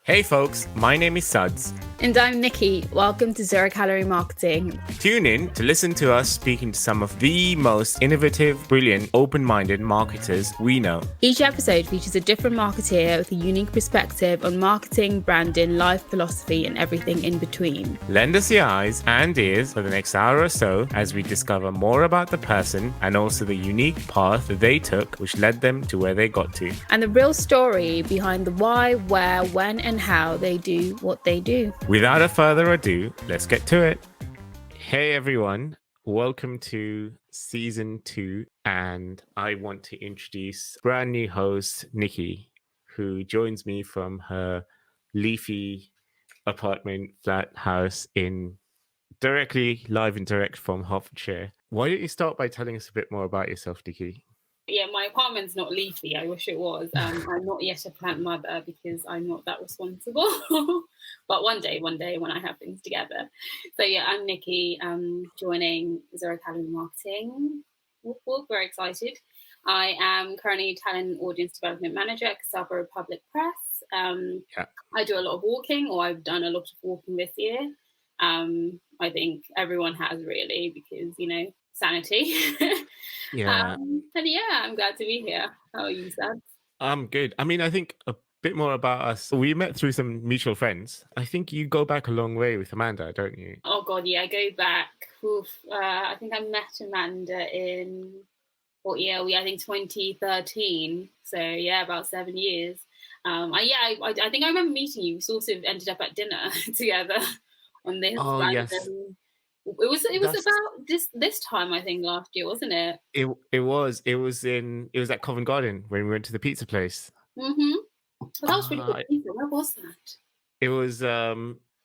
Hey folks, my name is Suds. And I'm Niki. Welcome to 0-Calorie Marketing. Tune in to listen to us speaking to some of the most innovative, brilliant, open-minded marketers we know. Each episode features a different marketeer with a unique perspective on marketing, branding, life philosophy, and everything in between. Lend us your eyes and ears for the next hour or so as we discover more about the person and also the unique path that they took which led them to where they got to. And the real story behind the why, where, when, and how they do what they do. Without a further ado, let's get to it. Hey everyone, welcome to season 2, and I want to introduce brand new host Niki, who joins me from her leafy apartment flat house directly live and direct from Hertfordshire. Why don't you start by telling us a bit more about yourself, Niki? Yeah, my apartment's not leafy. I wish it was. I'm not yet a plant mother because I'm not that responsible. But one day when I have things together. So yeah, I'm Niki. Joining 0-Calorie Marketing. Whoop, very excited. I am currently talent and audience development manager at Casaba Public Press. I do a lot of walking, or I've done a lot of walking this year. I think everyone has really, because sanity. Yeah. And yeah, I'm glad to be here. How are you, Sad? I'm good. I mean, I think a bit more about us. We met through some mutual friends. I think you go back a long way with Amanda, don't you? Oh God, yeah, I go back. I think I met Amanda in what year? I think 2013. So yeah, about 7 years. I think I remember meeting you. We sort of ended up at dinner together on this. Oh yes. It was about this time, I think, last year, wasn't it? It was at Covent Garden when we went to the pizza place. Mm-hmm. Well, that was really good pizza. Where was that? It was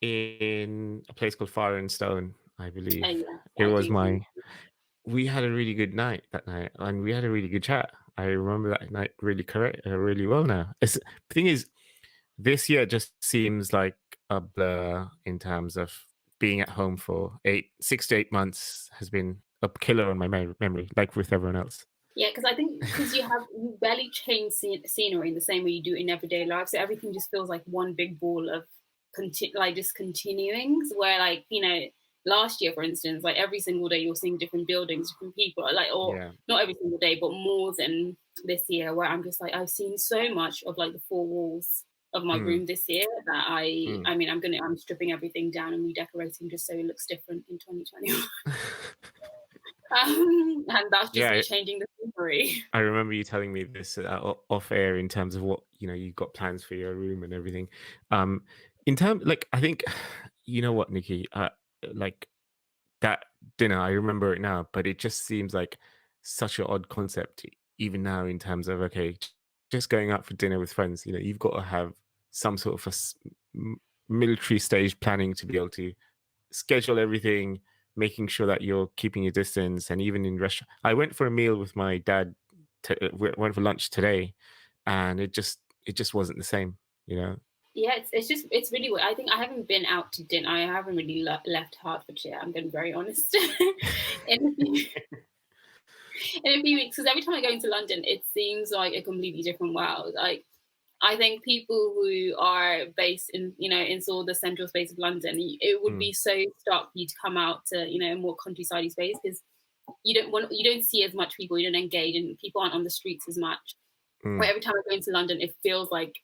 in a place called Fire and Stone, I believe. We had a really good night that night, and we had a really good chat. I remember that night really well now. The thing is, this year just seems like a blur in terms of being at home for 6 to 8 months has been a killer on my memory, like with everyone else. Yeah, because I think you barely change scenery in the same way you do in everyday life, so everything just feels like one big ball of just continuing. Where last year, for instance, like every single day you're seeing different buildings, different people, not every single day, but more than this year, where I'm just like, I've seen so much of like the four walls of my room this year that I'm stripping everything down and redecorating just so it looks different in 2021. And that's just changing the scenery. I remember you telling me this off air in terms of what you've got plans for your room and everything. In terms, I think, you know what, Niki, like that dinner, I remember it now, but it just seems like such an odd concept even now in terms of just going out for dinner with friends. You've got to have some sort of a military stage planning to be able to schedule everything, making sure that you're keeping your distance. And even in restaurant, I went for a meal with my dad. Went for lunch today, and it just wasn't the same. Yeah, it's really weird. I think I haven't been out to dinner. I haven't really left Hertfordshire. I'm going to be very honest. in a few weeks, because every time I go into London, it seems like a completely different world. Like, I think people who are based in sort of the central space of London, it would be so stark for you to come out to a more countryside space, because you don't see as much people, you don't engage, and people aren't on the streets as much. But every time I go into London, it feels like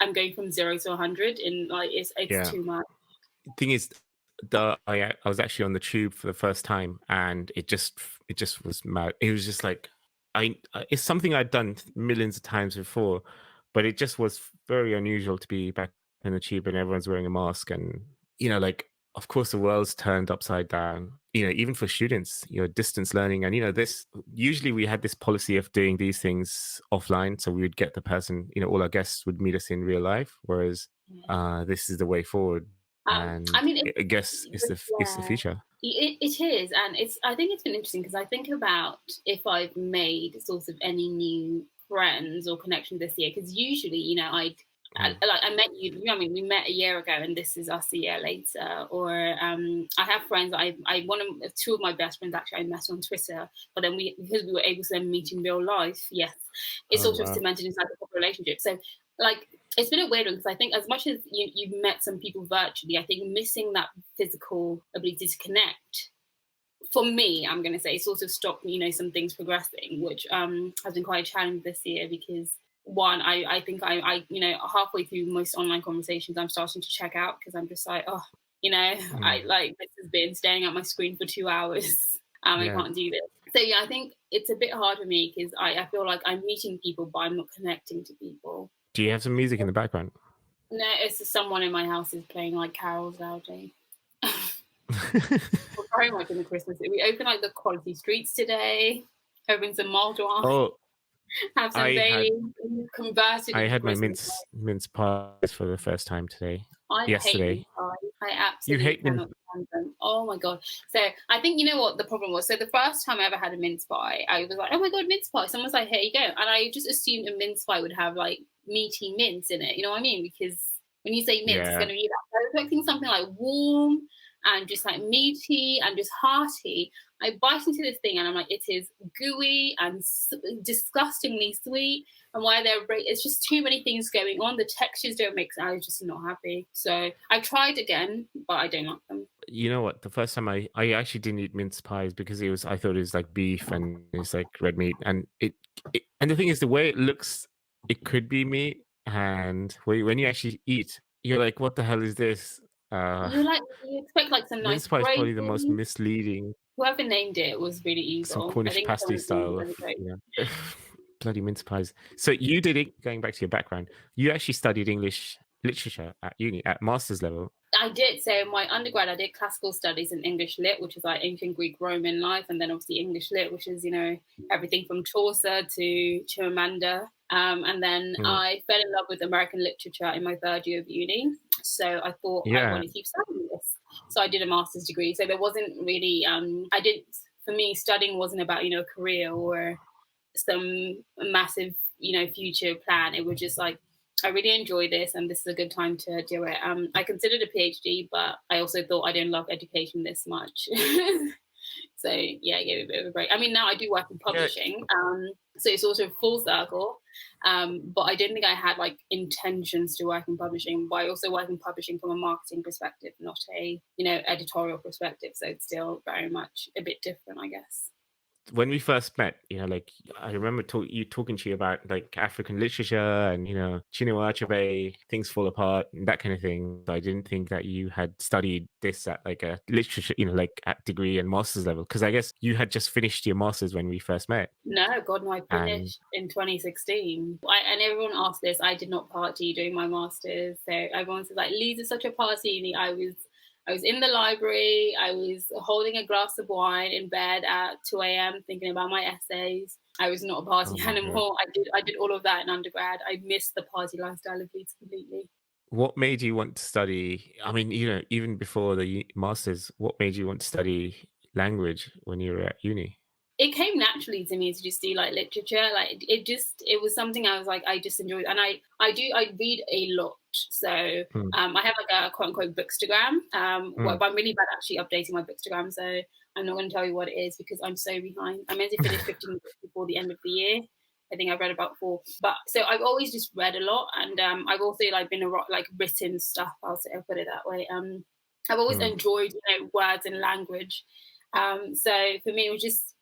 I'm going from 0 to 100, and it's too much. The thing is, I was actually on the tube for the first time, and it just was mad. It was just like it's something I'd done millions of times before, but it just was very unusual to be back in the tube and everyone's wearing a mask, and of course the world's turned upside down. Even for students, distance learning, and this, usually we had this policy of doing these things offline, so we would get the person, all our guests would meet us in real life, whereas this is the way forward. And I guess it's the future. It is, and I think it's been interesting, because I think about if I've made sort of any new friends or connections this year, because usually I met you. We met a year ago, and this is us a year later. Or I have friends. Two of my best friends actually I met on Twitter, but then because we were able to then meet in real life. Yes, it's cemented inside the relationship. So it's been a weird one because I think as much as you've met some people virtually, I think missing that physical ability to connect, for me, I'm going to say, sort of stopped, some things progressing, which has been quite a challenge this year because one, I think I halfway through most online conversations, I'm starting to check out because I'm just like, oh, I like, this has been staring at my screen for 2 hours. I can't do this. So yeah, I think it's a bit hard for me because I feel like I'm meeting people, but I'm not connecting to people. Do you have some music in the background? No, it's just someone in my house is playing like carols loudly. We're very much in the Christmas. We opened like the Quality Streets today, opened some mulled wine, Oh, have some Bailey, converted I into had my Christmas. mince pies for the first time today. I hate mince Yesterday. pies. I You absolutely hate mince? cannot stand them. Oh my god! So I think you know what the problem was. So the first time I ever had a mince pie, I was like, "Oh my god, mince pie!" Someone's like, "Here you go," and I just assumed a mince pie would have like meaty mince in it. You know what I mean? Because when you say mince, it's Yeah. going to be that. I was expecting something like warm and just like meaty and just hearty. I bite into this thing and I'm like, it is gooey and disgustingly sweet. And why it's just too many things going on. The textures don't make sense. I was just not happy. So I tried again, but I don't like them. You know what? The first time I actually didn't eat mince pies because I thought it was like beef and it's like red meat. And and the thing is, the way it looks, it could be meat. And when you actually eat, you're like, what the hell is this? You expect like some nice Mince pie is probably the most gravy. misleading. Whoever named it was really Some evil. I Cornish think pasty someone named style of, it. bloody mince pies. So you did it, going back to your background, you actually studied English literature at uni, at master's level. I did. So my undergrad, I did classical studies in English lit, which is like ancient Greek, Roman life, and then obviously English lit, which is everything from Chaucer to Amanda. And then I fell in love with American literature in my third year of uni. So I thought I want to keep studying this. So I did a master's degree. So there wasn't really for me, studying wasn't about a career or some massive future plan. It was just like, I really enjoy this and this is a good time to do it. I considered a PhD, but I also thought I don't love education this much. So yeah, I gave it a bit of a break. I mean, now I do work in publishing, so it's sort of full circle. But I don't think I had like intentions to work in publishing. But I also work in publishing from a marketing perspective, not a editorial perspective. So it's still very much a bit different, I guess. When we first met, like I remember talking to you about like African literature and Chinua Achebe, Things Fall Apart, and that kind of thing. I didn't think that you had studied this at like a literature, like at degree and master's level, because I guess you had just finished your master's when we first met. No, God, no, I finished in 2016. And everyone asked this. I did not party during my master's, so everyone says like, "Leeds is such a party." I was in the library. I was holding a glass of wine in bed at 2 a.m. thinking about my essays. I was not a party animal. I did all of that in undergrad. I missed the party lifestyle of Leeds completely. What made you want to study? I mean, even before the masters, what made you want to study language when you were at uni? It came naturally to me to just do like literature. Like it was something I was like, I just enjoyed. And I read a lot. So I have like a quote unquote bookstagram. But I'm really bad actually updating my bookstagram. So I'm not going to tell you what it is because I'm so behind. I meant to finish 15 books before the end of the year. I think I've read about 4. But so I've always just read a lot. And I've also like been written stuff. I'll put it that way. I've always enjoyed, words and language. So for me, it was just,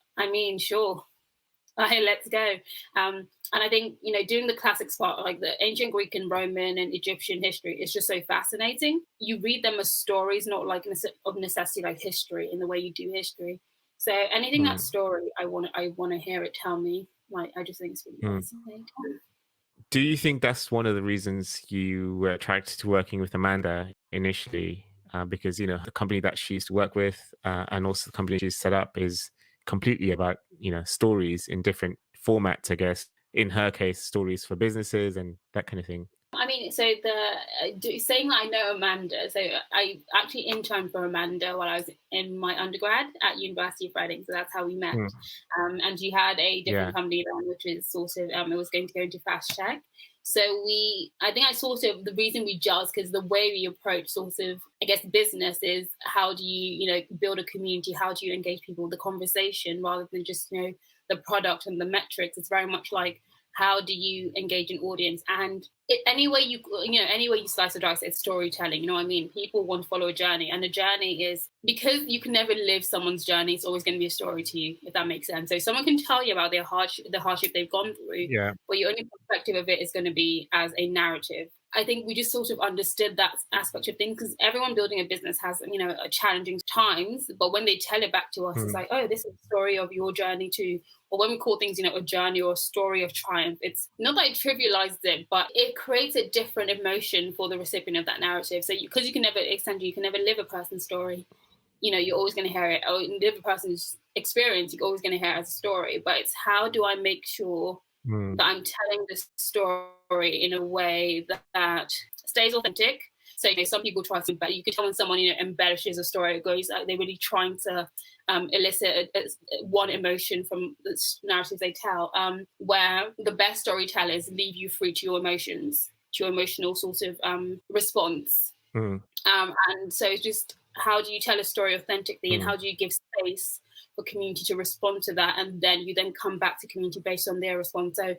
sure. Let's go. And I think, doing the classics part, like the ancient Greek and Roman and Egyptian history, is just so fascinating. You read them as stories, not like of necessity, like history in the way you do history. So anything that's story, I want to hear it tell me. Like, I just think it's really fascinating. Do you think that's one of the reasons you were attracted to working with Amanda initially? Because, the company that she used to work with and also the company she's set up is completely about, stories in different formats, I guess. In her case, stories for businesses and that kind of thing. I mean, so saying that I know Amanda, so I actually interned for Amanda while I was in my undergrad at University of Reading, so that's how we met. And she had a different company then, which is sort of, it was going to go into fast tech. So I think the reason we judged, because the way we approach sort of, I guess, business is how do you, build a community? How do you engage people? The conversation rather than just, the product and the metrics. It's very much like, how do you engage an audience? And any way any way you slice or dice, it's storytelling. You know what I mean? People want to follow a journey, and the journey is, because you can never live someone's journey. It's always going to be a story to you, if that makes sense. So someone can tell you about the hardship they've gone through, Yeah. but your only perspective of it is going to be as a narrative. I think we just sort of understood that aspect of things, because everyone building a business has, a challenging times. But when they tell it back to us, it's like, oh, this is the story of your journey too. Or when we call things, a journey or a story of triumph, it's not that it trivializes it, but it creates a different emotion for the recipient of that narrative. So because you can never live a person's story. You're always going to hear it, or live a person's experience, you're always going to hear it as a story. But it's, how do I make sure that I'm telling this story in a way that stays authentic? So, some people try to, you can tell when someone, embellishes a story, it goes, they're really trying to elicit one emotion from the narratives they tell, where the best storytellers leave you free to your emotions, to your emotional sort of response. And so it's just, how do you tell a story authentically, and how do you give space for community to respond to that, and then you come back to community based on their response. So,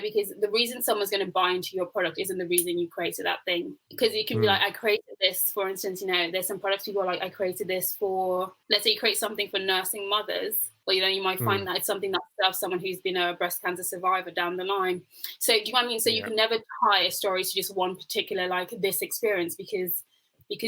because the reason someone's going to buy into your product isn't the reason you created that thing. Because you can be like, I created this, for instance, there's some products people are like, I created this for, let's say you create something for nursing mothers, or you might find that it's something that serves someone who's been a breast cancer survivor down the line. So do you know what I mean? So you can never tie a story to just one particular, like, this experience, because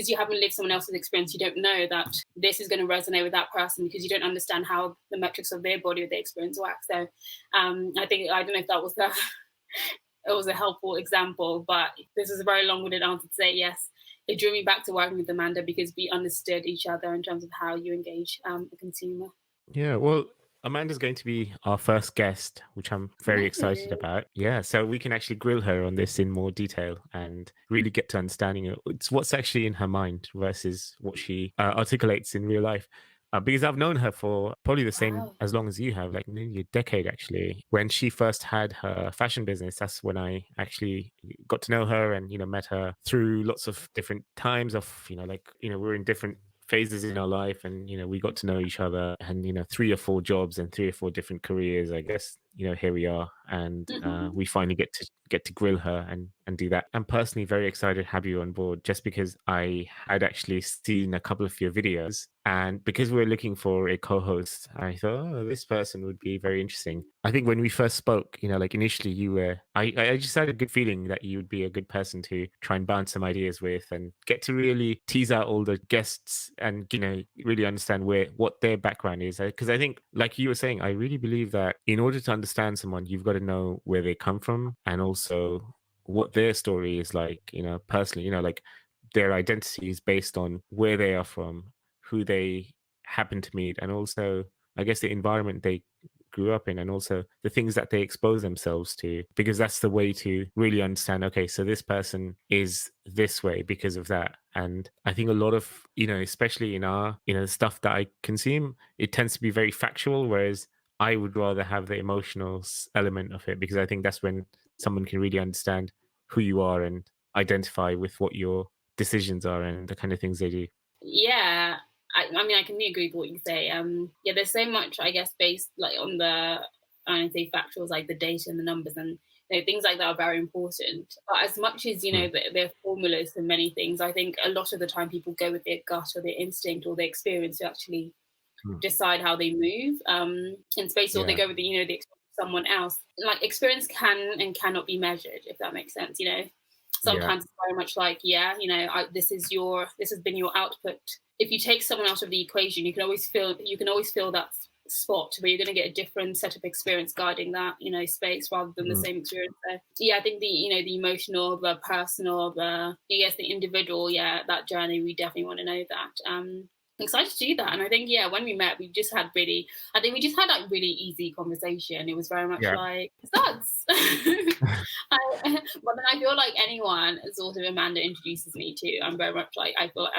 you haven't lived someone else's experience. You don't know that this is going to resonate with that person, because you don't understand how the metrics of their body or their experience work. So I don't know if that was it was a helpful example, but this is a very long-winded answer to say yes. It drew me back to working with Amanda, because we understood each other in terms of how you engage the consumer. Yeah, well, Amanda's going to be our first guest, which I'm very excited about. Yeah, so we can actually grill her on this in more detail and really get to understanding it. It's what's actually in her mind versus what she articulates in real life. Because I've known her for probably the same as long as you have, like nearly a decade actually. When she first had her fashion business, that's when I actually got to know her and, met her through lots of different times of, we're in different phases in our life, and we got to know each other, and 3 or 4 jobs and 3 or 4 different careers, I guess. Here we are, and we finally get to grill her and do that. I'm personally very excited to have you on board, just because I had actually seen a couple of your videos, and because we're looking for a co-host, I thought, oh, this person would be very interesting. I think when we first spoke, like initially you were, I just had a good feeling that you would be a good person to try and bounce some ideas with, and get to really tease out all the guests, and really understand what their background is. Because I think, like you were saying, I really believe that in order to understand someone, you've got to know where they come from, and also what their story is like, personally, like their identity is based on where they are from, who they happen to meet, and also, I guess, the environment they grew up in, and also the things that they expose themselves to, because that's the way to really understand, okay, so this person is this way because of that. And I think a lot of, especially in our, stuff that I consume, it tends to be very factual, whereas I would rather have the emotional element of it, because I think that's when someone can really understand who you are and identify with what your decisions are and the kind of things they do. Yeah, I mean, I can agree with what you say. There's so much, I guess, based like on the, I don't say factuals, like the data and the numbers, and things like that are very important. But as much as they're formulas for many things, I think a lot of the time people go with their gut or their instinct or their experience to actually decide how they move in space, or they go with the experience of someone else. Like, experience can and cannot be measured, if that makes sense. Sometimes it's very much like, this has been your output. If you take someone out of the equation, you can always fill that spot, where you're going to get a different set of experience guiding that space, rather than the same experience. So I think the emotional, the personal, the individual, that journey, we definitely want to know that. I'm excited to do that. And I think when we met, we just had really easy conversation. It was very much like suds. But then I feel like anyone sort of Amanda introduces me to, I'm very much like, I feel like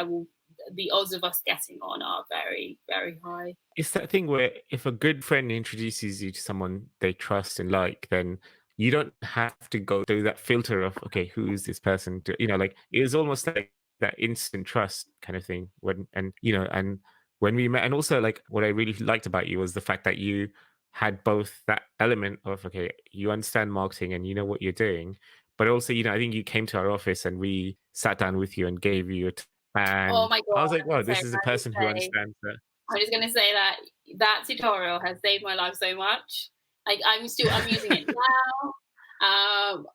the odds of us getting on are very, very high. It's that thing where if a good friend introduces you to someone they trust and like, then you don't have to go through that filter of, okay, who is this person? Like, it was almost like that instant trust kind of thing and when we met. And also, like, what I really liked about you was the fact that you had both that element of, okay, you understand marketing and you know what you're doing, but also, I think you came to our office and we sat down with you and gave you Oh and my I was god, like, wow, so this is a can I just person who say, understands that. I'm just gonna say that that tutorial has saved my life so much. Like I'm using it now.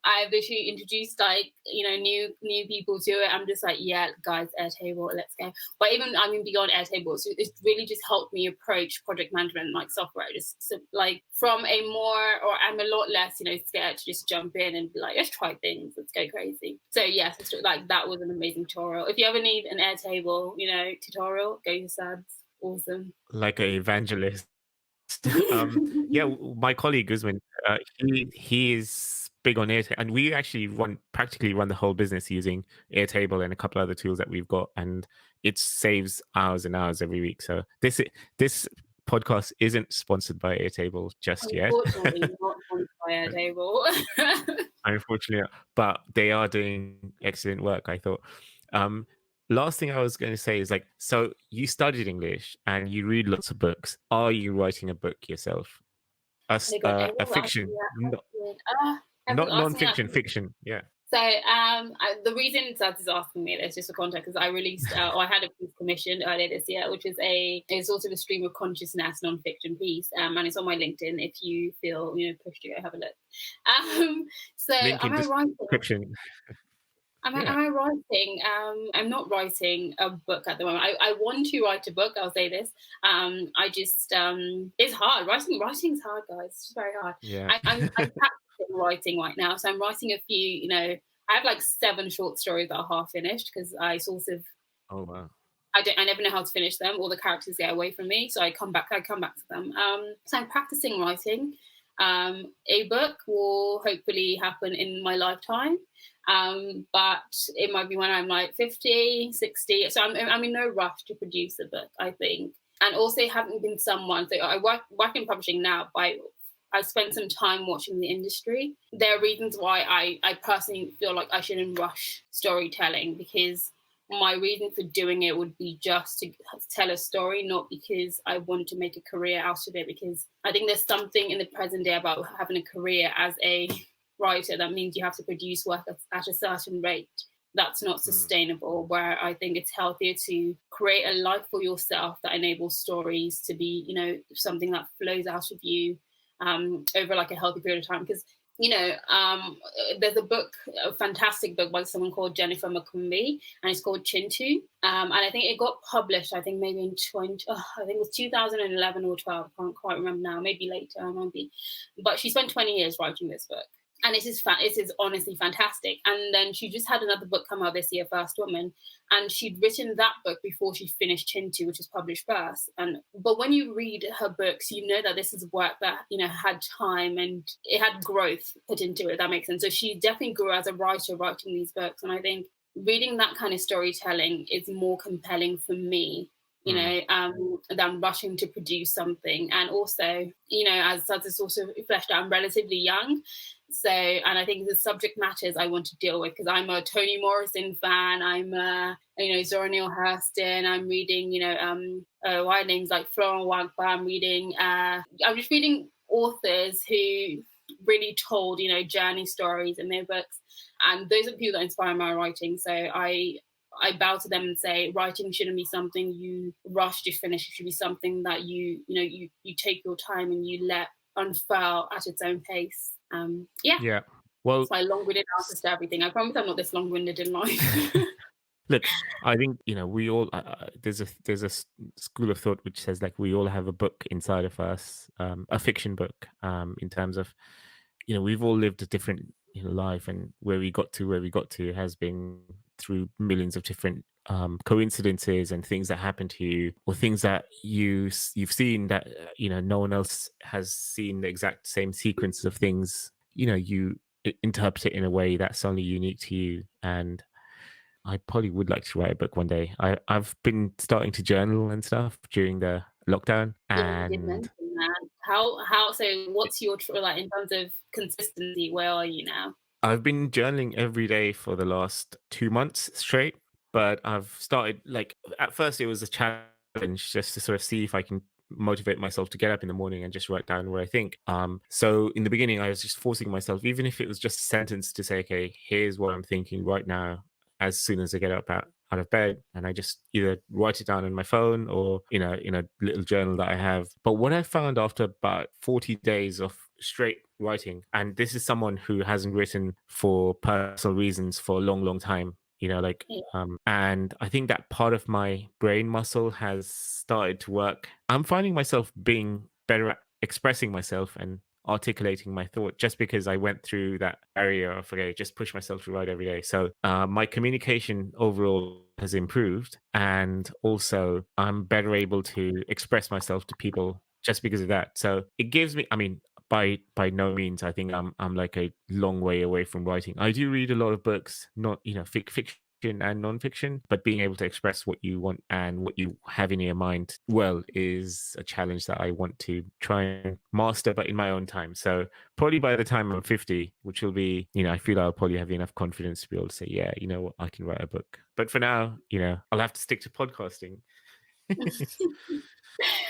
I've literally introduced like new people to it. I'm just like, yeah, guys, Airtable, let's go. But even beyond Airtable, so it's really just helped me approach project management like software. Just so, like from a more, or I'm a lot less, scared to just jump in and be like, let's try things, let's go crazy. So yes, it's like that was an amazing tutorial. If you ever need an Airtable, tutorial, go to Sads. Awesome. Like an evangelist. Yeah, my colleague Guzman, he is big on Airtable, and we actually practically run the whole business using Airtable and a couple other tools that we've got, and it saves hours and hours every week. So this podcast isn't sponsored by Airtable just yet, Unfortunately, not on fire table. unfortunately, but they are doing excellent work, I thought. Um, Last thing I was going to say is like, so you studied English and you read lots of books. Are you writing a book yourself? Oh God, A everyone's asking fiction, me that not question. not Everyone's asking me that. non-fiction, fiction. Yeah. So, the reason Saz is asking me this, just for context, is I released, or I had a piece commissioned earlier this year, which is it's sort of a stream of consciousness non-fiction piece, and it's on my LinkedIn. If you feel pushed to go have a look. So, Link am in I writing? description. Am Yeah. I writing? I'm not writing a book at the moment. I want to write a book. I'll say this. I just it's hard. Writing's hard, guys. It's just very hard. Yeah. I'm practicing writing right now, so I'm writing a few. I have like 7 short stories that are half finished because I sort of Oh wow. I never know how to finish them. All the characters get away from me, so I come back to them. So I'm practicing writing. A book will hopefully happen in my lifetime, but it might be when I'm like 50, 60. So I'm in no rush to produce a book, I think. And also having been someone, so I work in publishing now, but I spent some time watching the industry. There are reasons why I personally feel like I shouldn't rush storytelling, because my reason for doing it would be just to tell a story, not because I want to make a career out of it. Because I think there's something in the present day about having a career as a writer that means you have to produce work at a certain rate. That's not sustainable, where I think it's healthier to create a life for yourself that enables stories to be, something that flows out of you over like a healthy period of time. Because there's a fantastic book by someone called Jennifer McCumbee, and it's called Chintu. And I think it got published, I think maybe in I think it was 2011 or 12. I can't quite remember now. Maybe later, I might be. But she spent 20 years writing this book. And it is honestly fantastic. And then she just had another book come out this year, First Woman, and she'd written that book before she finished Chintu, which was published first. But when you read her books, you know that this is work that had time and it had growth put into it. If that makes sense. So she definitely grew as a writer writing these books, and I think reading that kind of storytelling is more compelling for me. Than rushing to produce something. And also, as it's also fleshed out, I'm relatively young. So, and I think the subject matters I want to deal with, because I'm a Toni Morrison fan. I'm Zora Neale Hurston. I'm reading, wide names like Florent Wagba. I'm just reading authors who really told, journey stories in their books. And those are the people that inspire my writing. So I bow to them and say, writing shouldn't be something you rush to finish. It should be something that you take your time and you let unfurl at its own pace. Yeah. Well, it's my long-winded answer to everything. I promise I'm not this long-winded in life. look, I think we all there's a school of thought which says like we all have a book inside of us, a fiction book, in terms of we've all lived a different life, and where we got to has been through millions of different coincidences and things that happen to you, or things that you've seen that no one else has seen, the exact same sequence of things. You interpret it in a way that's only unique to you. And I probably would like to write a book one day. I've been starting to journal and stuff during the lockdown, Yeah, you did and mention that. How so? What's your like in terms of consistency? Where are you now? I've been journaling every day for the last 2 months straight. But I've started, like, at first it was a challenge just to sort of see if I can motivate myself to get up in the morning and just write down what I think. So in the beginning, I was just forcing myself, even if it was just a sentence, to say, okay, here's what I'm thinking right now as soon as I get up out of bed, and I just either write it down on my phone or in a little journal that I have. But what I found after about 40 days of straight writing, and this is someone who hasn't written for personal reasons for a long, long time, like, Yeah. and I think that part of my brain muscle has started to work. I'm finding myself being better at expressing myself and articulating my thought, just because I went through that area of, okay, just push myself to write every day. So my communication overall has improved, and also I'm better able to express myself to people just because of that. So it gives me, I mean, by no means I think I'm like a long way away from writing. I do read a lot of books, not fiction and non-fiction, but being able to express what you want and what you have in your mind well is a challenge that I want to try and master, but in my own time. So probably by the time I'm 50, which will be, I feel I'll probably have enough confidence to be able to say, yeah, you know what, I can write a book. But for now, I'll have to stick to podcasting.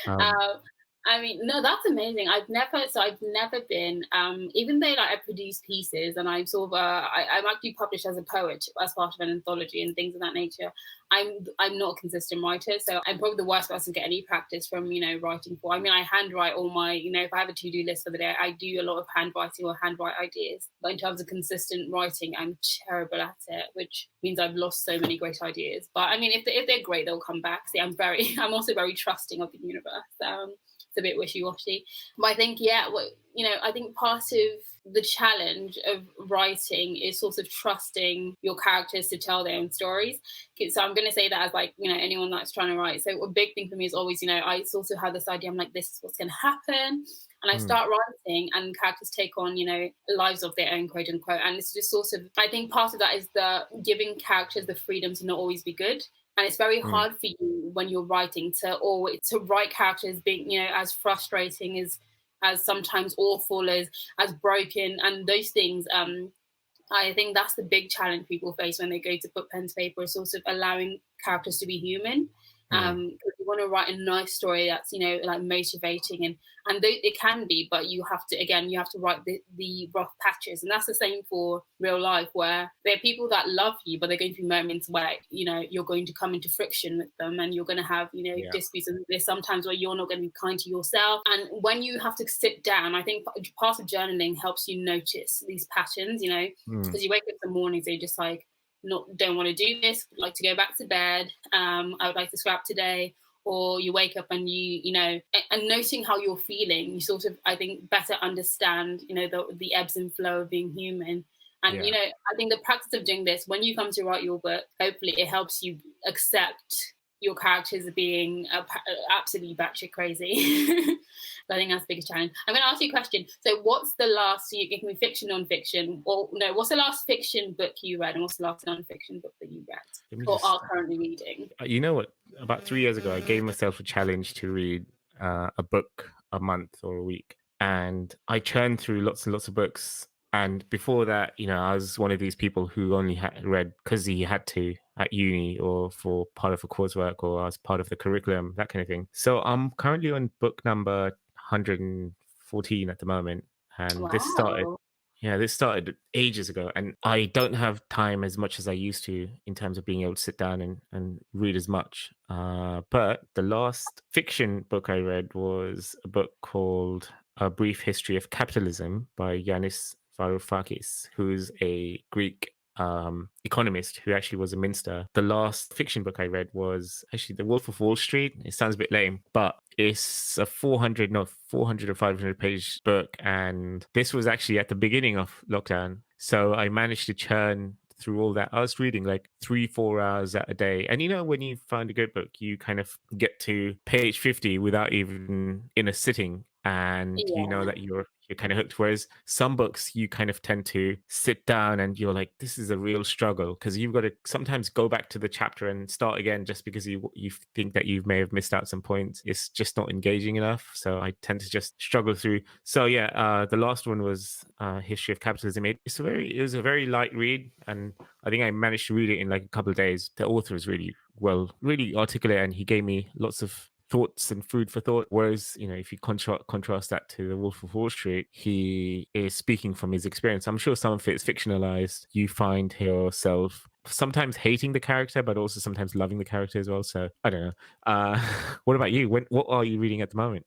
um um, I mean, no, that's amazing. I've never been, even though like I produce pieces and I'm sort of, I'm actually published as a poet as part of an anthology and things of that nature. I'm not a consistent writer, so I'm probably the worst person to get any practice from, writing for. I mean, I handwrite all my, if I have a to-do list for the day, I do a lot of handwriting or handwrite ideas. But in terms of consistent writing, I'm terrible at it, which means I've lost so many great ideas. But I mean, if they're great, they'll come back. See, I'm also very trusting of the universe. It's a bit wishy-washy, but I think, yeah, I think part of the challenge of writing is sort of trusting your characters to tell their own stories. So I'm going to say that as like, anyone that's trying to write. So a big thing for me is always, I sort of have this idea. I'm like, this is what's going to happen. And I start writing and characters take on, lives of their own, quote unquote. And it's just sort of, I think part of that is the giving characters the freedom to not always be good. And it's very hard for you when you're writing to write characters being, as frustrating as sometimes awful as broken and those things. I think that's the big challenge people face when they go to put pen to paper, is sort of allowing characters to be human. You want to write a nice story that's, like motivating and it can be, but you have to write the rough patches. And that's the same for real life, where there are people that love you, but there are going to be moments where, you're going to come into friction with them and you're going to have, disputes. And there's sometimes where you're not going to be kind to yourself. And when you have to sit down, I think part of journaling helps you notice these patterns, because you wake up in the mornings, you're just like, don't want to do this, would like to go back to bed, I would like to scrap today. Or you wake up and and noting how you're feeling, you sort of, I think, better understand, the ebbs and flow of being human. And, I think the practice of doing this, when you come to write your book, hopefully it helps you accept your characters being absolutely batshit crazy. I think that's the biggest challenge. I'm going to ask you a question. So what's the last, so you give me fiction, non-fiction, or no, what's the last fiction book you read and what's the last non-fiction book that you read or are currently reading? You know what? About 3 years ago, I gave myself a challenge to read a book a month or a week. And I churned through lots and lots of books. And before that, I was one of these people who only read because he had to at uni or for part of a coursework or as part of the curriculum, that kind of thing. So I'm currently on book number 114 at the moment. And Wow. this started ages ago, and I don't have time as much as I used to in terms of being able to sit down and read as much. But the last fiction book I read was a book called A Brief History of Capitalism by Yanis Varoufakis, who's a Greek economist who actually was a minister. The last fiction book I read was actually The Wolf of Wall Street. It sounds a bit lame, but it's a 400 or 500 page book. And this was actually at the beginning of lockdown. So I managed to churn through all that. I was reading like 3-4 hours a day. And when you find a good book, you kind of get to page 50 without even in a sitting. And you know that you're kind of hooked. Whereas some books, you kind of tend to sit down and you're like, this is a real struggle, because you've got to sometimes go back to the chapter and start again just because you think that you may have missed out some points. It's just not engaging enough. So I tend to just struggle through. So the last one was History of Capitalism. It was a very light read, and I think I managed to read it in like a couple of days. The author is really articulate, and he gave me lots of thoughts and food for thought. Whereas, if you contrast that to The Wolf of Wall Street, he is speaking from his experience. I'm sure some of it is fictionalized. You find yourself sometimes hating the character, but also sometimes loving the character as well. So I don't know. What about you? What are you reading at the moment?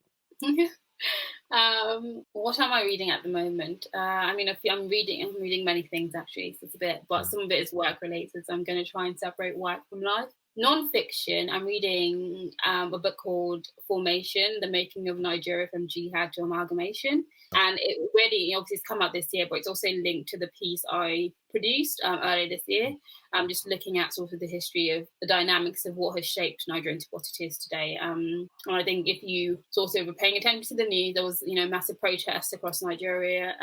What am I reading at the moment? I mean, I'm reading many things actually. So it's a bit, but some of it is work related. So I'm going to try and separate work from life. Non-fiction, I'm reading a book called Formation, The Making of Nigeria from Jihad to Amalgamation. And it really, obviously it's come out this year, but it's also linked to the piece I produced earlier this year. I'm just looking at sort of the history of the dynamics of what has shaped Nigeria into what it is today. And I think if you sort of were paying attention to the news, there was, massive protests across Nigeria.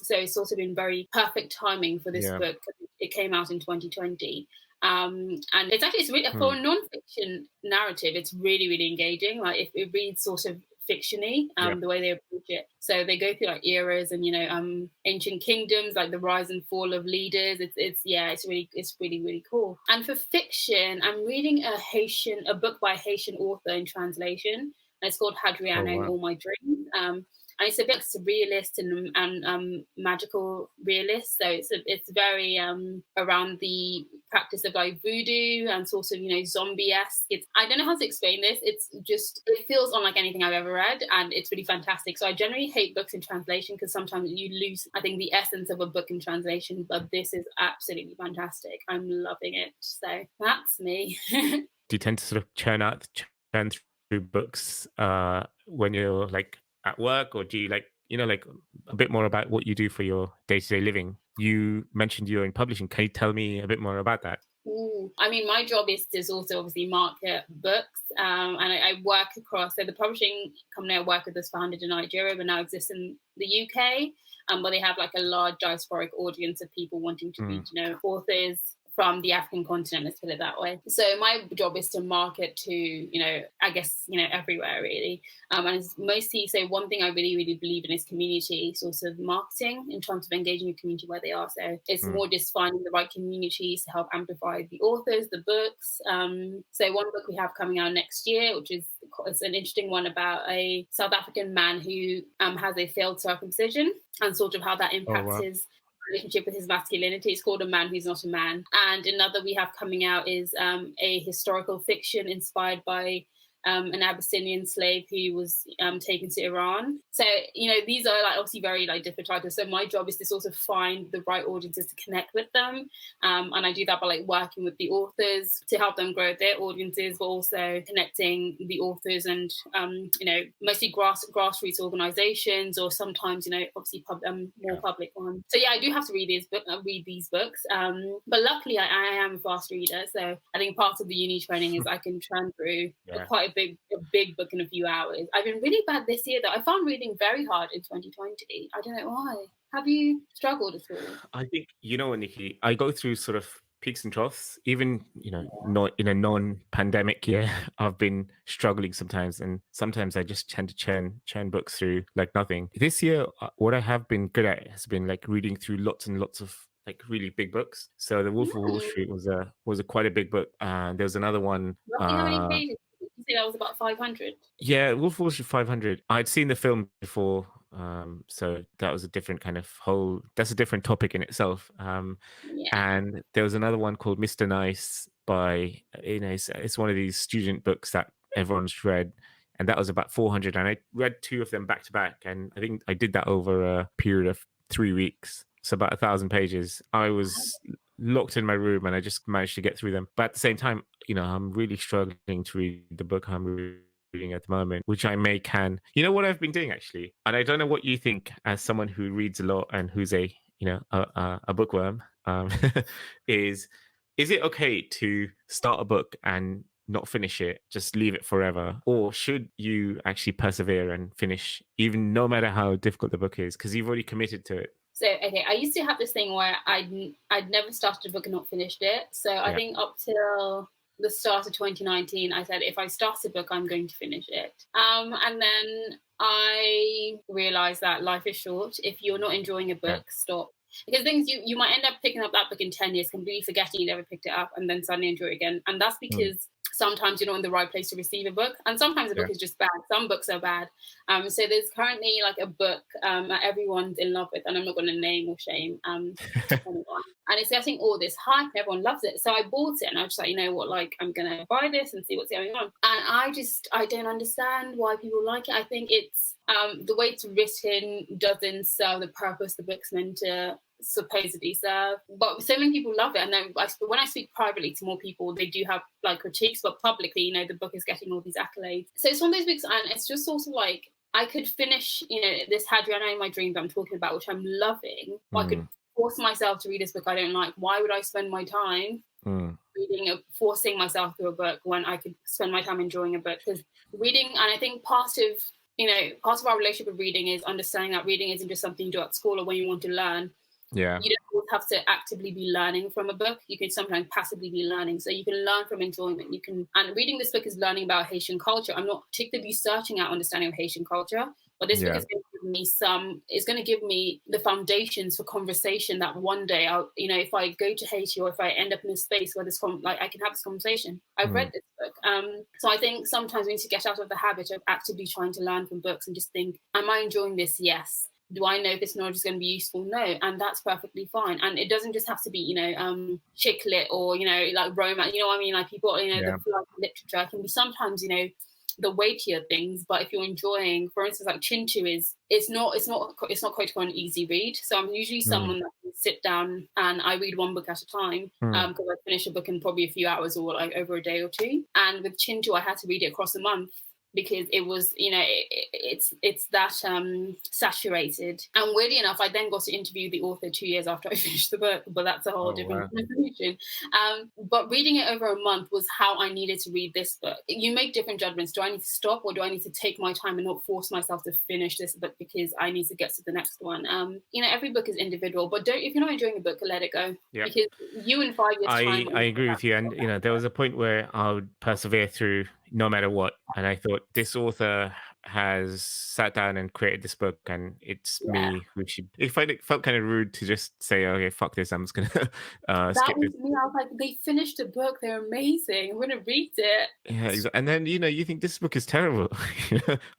So it's sort of been very perfect timing for this book. It came out in 2020. And it's really for a non-fiction narrative, it's really, really engaging. Like it reads sort of fictiony, the way they approach it. So they go through like eras and ancient kingdoms, like the rise and fall of leaders. It's really, really cool. And for fiction, I'm reading a book by a Haitian author in translation, and it's called Hadriano and All My Dreams. And it's a bit surrealist and magical realist. So it's very around the practice of like voodoo and sort of zombie-esque. I don't know how to explain this. It feels unlike anything I've ever read, and it's really fantastic. So I generally hate books in translation because sometimes you lose, I think, the essence of a book in translation. But this is absolutely fantastic. I'm loving it. So that's me. Do you tend to sort of churn through books when you're like at work, or do you like a bit more about what you do for your day-to-day living? You mentioned you're in publishing. Can you tell me a bit more about that? I mean, my job is to also obviously market books, and I work across. So the publishing company I work with was founded in Nigeria, but now exists in the UK. But they have like a large diasporic audience of people wanting to read, authors from the African continent, let's put it that way. So my job is to market to, everywhere really. And it's mostly, so one thing I really, really believe in is community sort of marketing in terms of engaging the community where they are. So it's more just finding the right communities to help amplify the authors, the books. So one book we have coming out next year, which is an interesting one about a South African man who has a failed circumcision and sort of how that impacts his relationship with his masculinity. It's called A Man Who's Not a Man. And another we have coming out is a historical fiction inspired by an Abyssinian slave who was taken to Iran. So, these are like obviously very like different titles. So my job is to sort of find the right audiences to connect with them. And I do that by like working with the authors to help them grow their audiences, but also connecting the authors and, mostly grassroots organizations, or sometimes, obviously more public ones. So yeah, I do have to read these books. But luckily I am a fast reader. So I think part of the uni training is I can churn through quite a big book in a few hours. I've been really bad this year though. I found reading very hard in 2020. I don't know why. Have you struggled at all? I think, Niki, I go through sort of peaks and troughs. Even, not in a non-pandemic year, I've been struggling sometimes, and sometimes I just tend to churn books through like nothing. This year, what I have been good at has been like reading through lots and lots of like really big books. So The Wolf of Wall Street was a quite a big book. There was another one. Roughly how many pages? Did you say that was about 500? Yeah, Wolf of Wall Street 500. I'd seen the film before, so that was a different kind of that's a different topic in itself. And there was another one called Mr. Nice by, it's one of these student books that everyone's read. And that was about 400. And I read two of them back to back. And I think I did that over a period of 3 weeks. So about 1,000 pages. I was locked in my room and I just managed to get through them. But at the same time, I'm really struggling to read the book I'm reading at the moment, which I can. You know what I've been doing actually? And I don't know what you think as someone who reads a lot and who's a bookworm, is it okay to start a book and not finish it, just leave it forever? Or should you actually persevere and finish, even no matter how difficult the book is, because you've already committed to it? So, okay, I used to have this thing where I'd never started a book and not finished it. So I think up till the start of 2019, I said, if I start a book, I'm going to finish it. And then I realized that life is short. If you're not enjoying a book, stop. Because things you might end up picking up that book in 10 years, completely forgetting you never picked it up, and then suddenly enjoy it again. And that's because sometimes you're not in the right place to receive a book, and sometimes a Yeah. book is just bad. Some books are bad. So there's currently like a book that everyone's in love with, and I'm not going to name or shame anyone. And it's getting all this hype, and everyone loves it. So I bought it, and I was just like, you know what, like I'm gonna buy this and see what's going on. And I don't understand why people like it. I think it's the way it's written doesn't serve the purpose the book's meant to supposedly serve, but so many people love it. And then when I speak privately to more people, they do have like critiques, but publicly, you know, the book is getting all these accolades. So it's one of those books, and it's just sort of like I could finish, you know, this Hadriana in My Dream that I'm talking about, which I'm loving, or I could force myself to read this book I don't like. Why would I spend my time forcing myself through a book when I could spend my time enjoying a book? Because reading, and I think part of our relationship with reading is understanding that reading isn't just something you do at school or when you want to learn. Yeah. You don't always have to actively be learning from a book. You can sometimes passively be learning. So you can learn from enjoyment. And reading this book is learning about Haitian culture. I'm not particularly searching out understanding of Haitian culture, but this book is going to give me the foundations for conversation that one day I'll, you know, if I go to Haiti or if I end up in a space where I can have this conversation. I've read this book. So I think sometimes we need to get out of the habit of actively trying to learn from books and just think, am I enjoying this? Yes. Do I know this knowledge is going to be useful? No. And that's perfectly fine. And it doesn't just have to be, you know, chick lit or, you know, like romance, you know what I mean? Like people, you know, the flow of literature can be sometimes, you know, the weightier things, but if you're enjoying, for instance, like Chintu it's not quite an easy read. So I'm usually someone that can sit down and I read one book at a time because I finish a book in probably a few hours or like over a day or two. And with Chintu, I had to read it across a month, because it was, you know, it's that saturated. And weirdly enough, I then got to interview the author 2 years after I finished the book, but that's a whole different conversation. But reading it over a month was how I needed to read this book. You make different judgments. Do I need to stop, or do I need to take my time and not force myself to finish this book because I need to get to the next one? You know, every book is individual, but if you're not enjoying a book, let it go. Because you in 5 years' time... I agree with you. And, you know, there was a point where I would persevere through no matter what. And I thought, this author has sat down and created this book, and it's me who should... It felt kind of rude to just say, okay, fuck this, I'm just going to skip was this. me. I was like, they finished the book. They're amazing. I'm going to read it. Yeah, exactly. And then, you know, you think this book is terrible.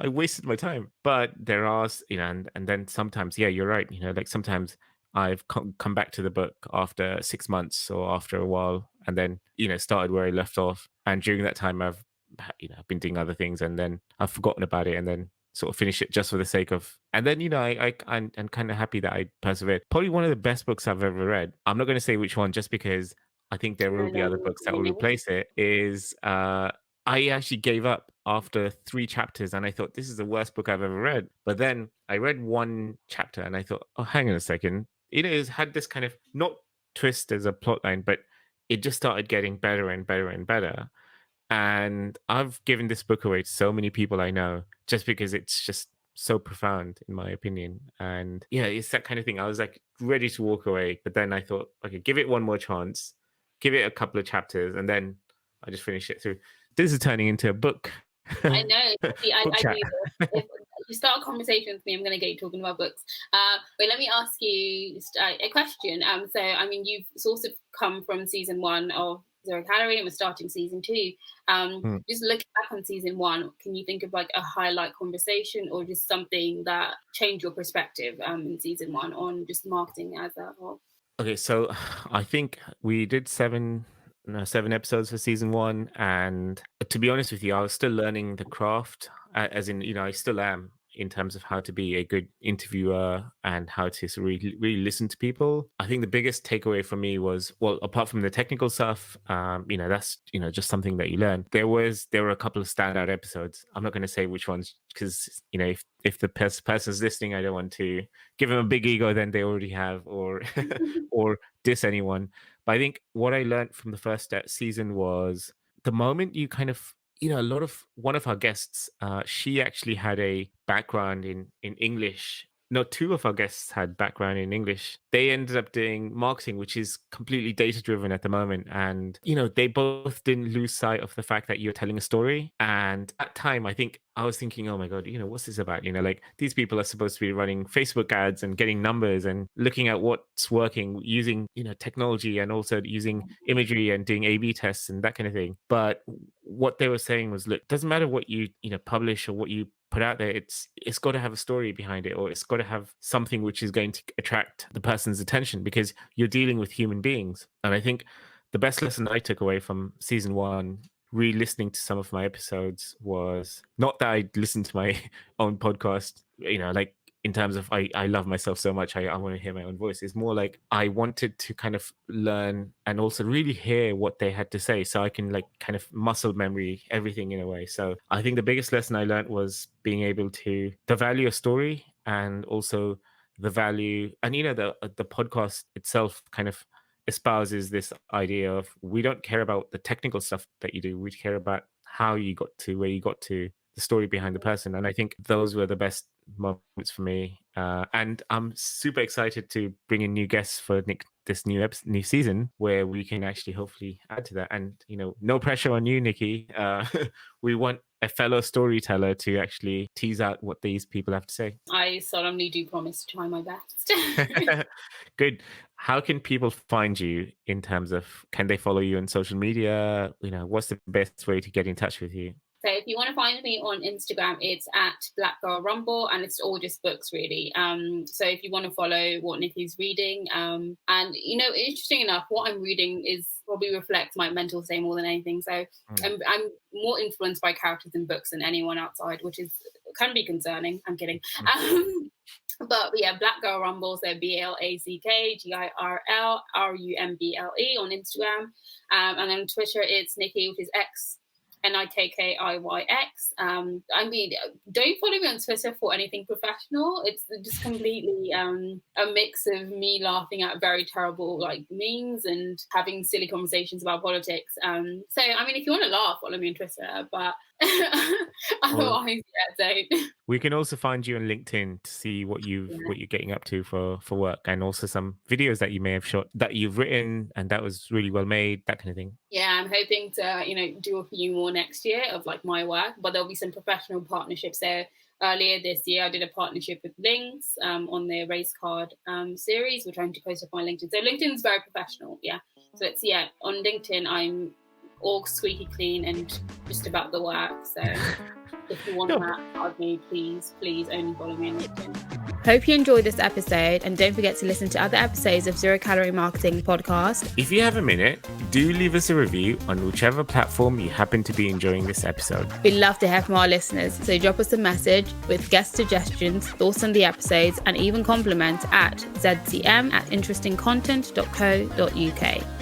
I wasted my time. But there are, you know, and then sometimes, yeah, you're right. You know, like sometimes I've come back to the book after 6 months or after a while, and then, you know, started where I left off. And during that time, I've been doing other things, and then I've forgotten about it, and then sort of finish it just for the sake of... And then, you know, I'm kind of happy that I persevered. Probably one of the best books I've ever read. I'm not going to say which one, just because I think there will be other books that will replace it. Is I actually gave up after 3 chapters, and I thought, this is the worst book I've ever read. But then I read 1 chapter, and I thought, oh, hang on a second. It had this kind of, not twist as a plot line, but it just started getting better and better and better. And I've given this book away to so many people I know, just because it's just so profound, in my opinion. And yeah, it's that kind of thing. I was like ready to walk away, but then I thought, okay, give it one more chance, give it a couple of chapters, and then I just finish it through. This is turning into a book. I know. See, I Book do chat. this. If you start a conversation with me, I'm going to get you talking about books. But let me ask you a question. So, I mean, you've sort of come from season 1 of Calorie, and we're starting season 2. Just looking back on season 1, can you think of like a highlight conversation or just something that changed your perspective in season 1 on just marketing as a whole? Okay, so I think we did 7 episodes for season 1, and to be honest with you, I was still learning the craft, as in, you know, I still am, in terms of how to be a good interviewer and how to really, really listen to people. I think the biggest takeaway for me was, well, apart from the technical stuff, you know, that's, you know, just something that you learn. There were a couple of standout episodes. I'm not going to say which ones, because, you know, if the person's listening, I don't want to give them a big ego than they already have, or or diss anyone. But I think what I learned from the first season was, the moment you kind of, you know, one of our guests, she actually had a background in English no, two of our guests had background in English. They ended up doing marketing, which is completely data driven at the moment. And, they both didn't lose sight of the fact that you're telling a story. And at time, I think I was thinking, oh my God, what's this about? Like these people are supposed to be running Facebook ads and getting numbers and looking at what's working using, technology, and also using imagery and doing A/B tests and that kind of thing. But what they were saying was, look, doesn't matter what you, publish or what you put out there, it's got to have a story behind it, or it's got to have something which is going to attract the person's attention, because you're dealing with human beings. And I think the best lesson I took away from season 1, re-listening to some of my episodes, was not that I listened to my own podcast, like in terms of I love myself so much, I want to hear my own voice. It's more like I wanted to kind of learn and also really hear what they had to say, so I can like kind of muscle memory everything in a way. So I think the biggest lesson I learned was being able to the value of story, and also the value, and the podcast itself kind of espouses this idea of, we don't care about the technical stuff that you do, we care about how you got to where you got to, the story behind the person. And I think those were the best moments for me. And I'm super excited to bring in new guests for this new season, where we can actually hopefully add to that. And no pressure on you, Niki. We want a fellow storyteller to actually tease out what these people have to say. I solemnly do promise to try my best. Good. How can people find you in terms of, can they follow you on social media? What's the best way to get in touch with you? So if you want to find me on Instagram, it's at Black Girl Rumble, and it's all just books, really. So if you want to follow what Niki's reading, and interesting enough, what I'm reading is probably reflects my mental state more than anything. So I'm more influenced by characters in books than anyone outside, which can be concerning. I'm kidding. But yeah, Black Girl Rumble, so BlackGirlRumble on Instagram. And on Twitter, it's Niki, which is XNIKKIYX. Don't follow me on Twitter for anything professional. It's just completely a mix of me laughing at very terrible memes and having silly conversations about politics. So if you want to laugh, follow me on Twitter, but otherwise, don't. We can also find you on LinkedIn to see what you're getting up to for work, and also some videos that you may have shot, that you've written, and that was really well made, that kind of thing. Yeah, I'm hoping to do a few more next year of my work, but there'll be some professional partnerships there. Earlier this year, I did a partnership with Lynx on their race card series, which I'm to post up on LinkedIn. So LinkedIn's very professional, yeah. So it's on LinkedIn, I'm all squeaky clean and just about the work. So if you want that out of me, please only follow me on LinkedIn. Hope you enjoyed this episode, and don't forget to listen to other episodes of Zero Calorie Marketing Podcast. If you have a minute, do leave us a review on whichever platform you happen to be enjoying this episode. We'd love to hear from our listeners, so drop us a message with guest suggestions, thoughts on the episodes, and even compliments at zcm@interestingcontent.co.uk.